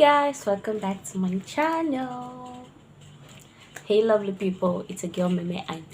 Guys, welcome back to my channel. Hey lovely people, it's a girl Meme and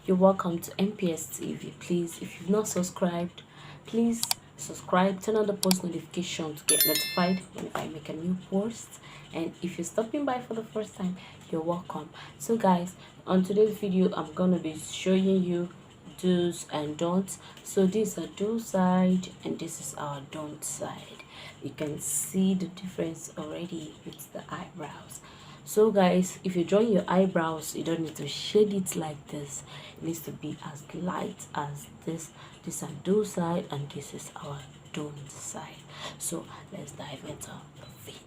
you're welcome to MPS TV. Please, if you've not subscribed, please subscribe, turn on the post notification to get notified whenever I make a new post. And if you're stopping by for the first time, you're welcome. So guys, on today's video I'm gonna be showing you do's and don'ts. So this is a do side and this is our don't side. You can see the difference already with the eyebrows. So guys, if you're drawing your eyebrows, you don't need to shade it like this. It needs to be as light as this. This is a do side and this is our don't side. So let's dive into the video.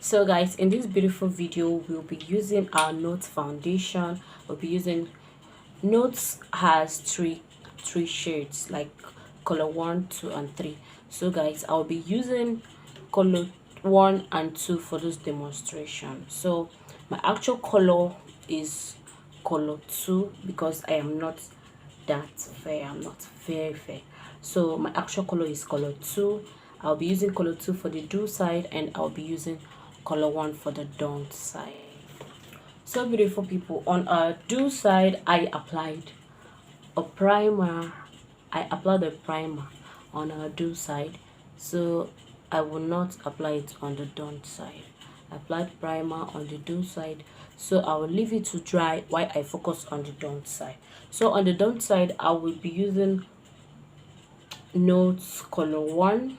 So guys, in this beautiful video we'll be using our Notes foundation. We'll be using Notes has three shades, like color 1, 2 and 3. So guys, I'll be using color 1 and 2 for this demonstration. So my actual color is color 2 because I am not that fair. I'm not very fair. So my actual color is color 2. I'll be using color 2 for the do side and I'll be using color 1 for the don't side. So beautiful people, on our do side I applied a primer. I applied a primer on our do side, so I will not apply it on the don't side. I applied primer on the do side, so I will leave it to dry while I focus on the don't side. So on the don't side I will be using Notes color 1.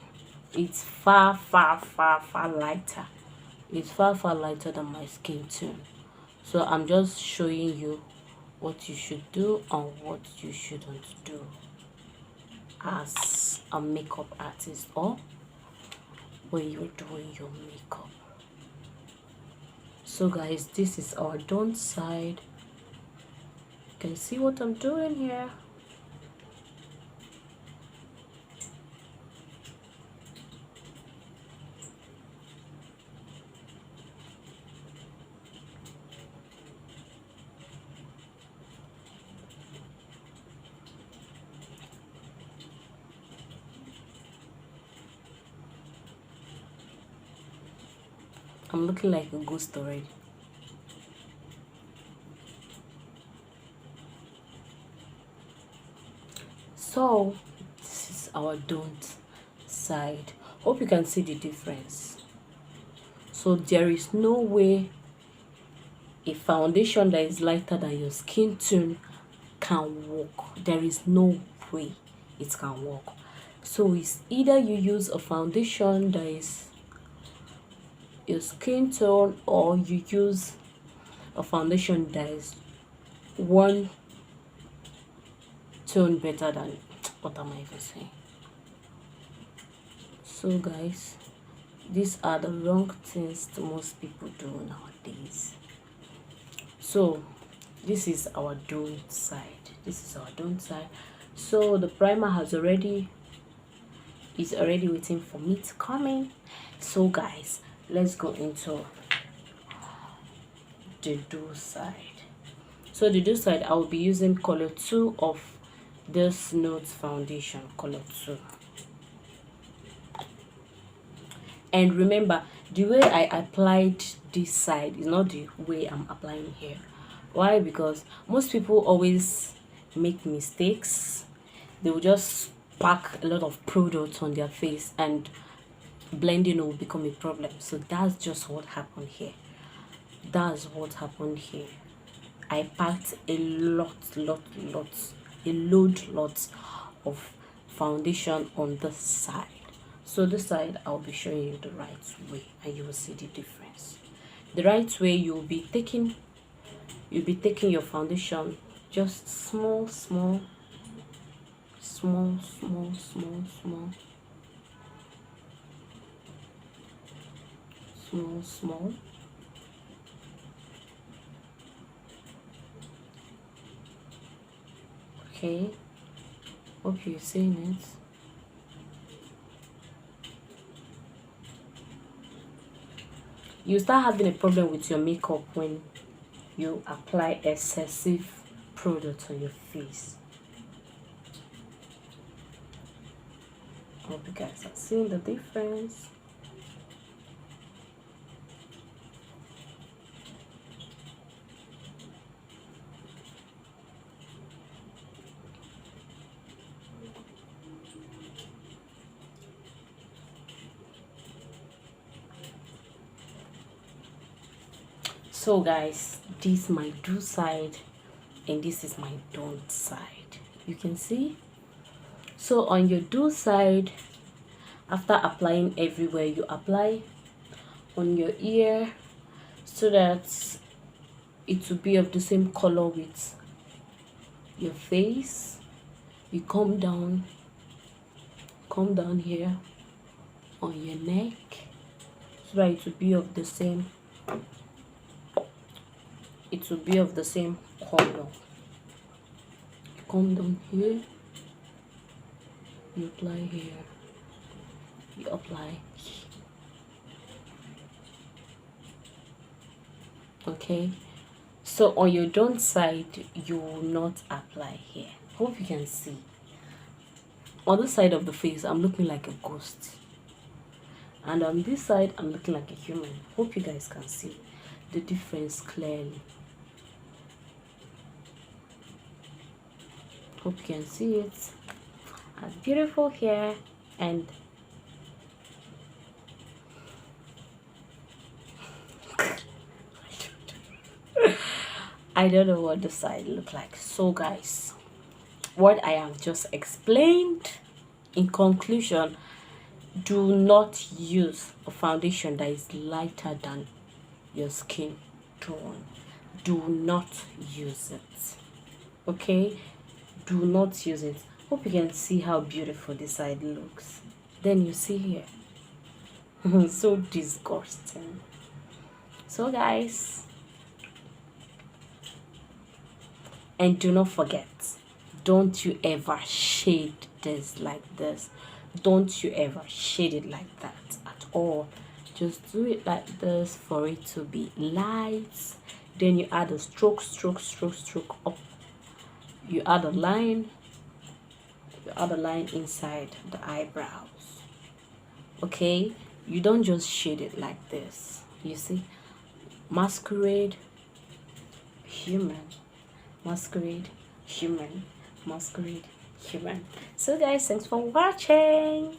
It's far lighter. It's far lighter than my skin tone. So I'm just showing you what you should do and what you shouldn't do as a makeup artist or when you're doing your makeup. So guys, this is our don't side. You can see what I'm doing here. I'm looking like a ghost already. So this is our don't side. Hope you can see the difference. So there is no way a foundation that is lighter than your skin tone can work. There is no way it can work. So it's either you use a foundation that is your skin tone or you use a foundation that is one tone better than what am I even saying. So guys, these are the wrong things most people do nowadays. So this is our don't side. This is our don't side. So the primer is already waiting for me to come in. So guys, let's go into the do side. So the do side, I will be using color 2 of this Notes foundation, color 2. And remember, the way I applied this side is not the way I'm applying here. Why? Because most people always make mistakes. They will just pack a lot of products on their face and blending will become a problem. So that's just what happened here. That's what happened here. I packed a lot of foundation on the side. So this side I'll be showing you the right way and you will see the difference. The right way, you'll be taking your foundation just small okay, hope you're seeing it. You start having a problem with your makeup when you apply excessive product on your face. Hope you guys are seeing the difference. So guys, this is my do side and this is my don't side. You can see. So on your do side, after applying everywhere, you apply on your ear so that it will be of the same color with your face. You come down here on your neck so that it will be of the same color. You come down here, you apply here, you apply. Okay, so on your don't side, you will not apply here. Hope you can see. On this side of the face, I'm looking like a ghost, and on this side, I'm looking like a human. Hope you guys can see the difference clearly. Hope you can see it. As beautiful hair and I don't know what the side look like. So guys, what I have just explained, in conclusion, do not use a foundation that is lighter than your skin tone. Do not use it. Okay, do not use it. Hope you can see how beautiful this side looks. Then you see here. So disgusting. So guys, and do not forget, don't you ever shade this like this. Don't you ever shade it like that at all. Just do it like this for it to be light. Then you add a stroke up. You add a line inside the eyebrows. Okay, you don't just shade it like this. You see, masquerade, human, masquerade, human, masquerade, human. So guys, thanks for watching.